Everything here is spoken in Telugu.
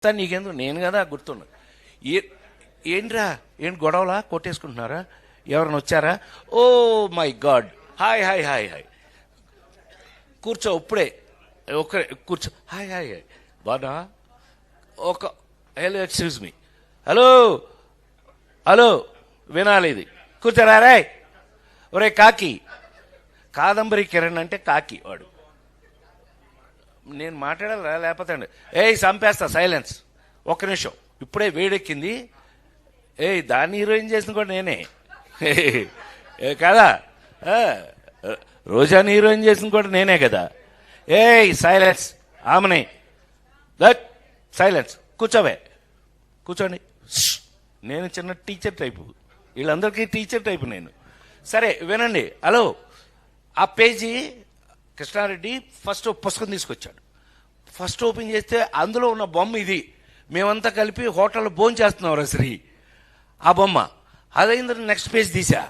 సార్ నీకెందుకు నేను కదా గుర్తున్నా. ఏంట్రా ఏంటి గొడవలా కొట్టేసుకుంటున్నారా? ఎవరైనా వచ్చారా? Oh my God, hi hi hi hi, కూర్చో ఇప్పుడే ఒక కూర్చో, హాయ్ హాయ్ హాయ్ బాగా ఒక hello excuse me, hello hello వినాలి ఇది, కూర్చోరా రే. ఒరే కాకి, కాదంబరి కిరణ్ అంటే కాకి వాడు. నేను మాట్లాడాలా లేకపోతే అండి చంపేస్తా, సైలెన్స్ ఒక్క నిమిషం, ఇప్పుడే వేడెక్కింది. దాన్ని హీరోయిన్ చేసిన కూడా నేనే కదా, రోజాని హీరోయిన్ చేసిన కూడా నేనే కదా. సైలెన్స్, ఆమెనే సైలెన్స్, కూర్చోవే కూర్చోండి. నేను చిన్న టీచర్ టైపు, వీళ్ళందరికీ టీచర్ టైపు నేను. సరే వినండి. హలో, ఆ పేజీ కృష్ణారెడ్డి ఫస్ట్ పుస్తకం తీసుకొచ్చాడు. ఫస్ట్ ఓపెన్ చేస్తే అందులో ఉన్న బొమ్మ ఇది. మేమంతా కలిపి హోటల్లో భోజనం చేస్తున్నాం శ్రీ, ఆ బొమ్మ. అదైంది. నెక్స్ట్ పేజ్ తీసా,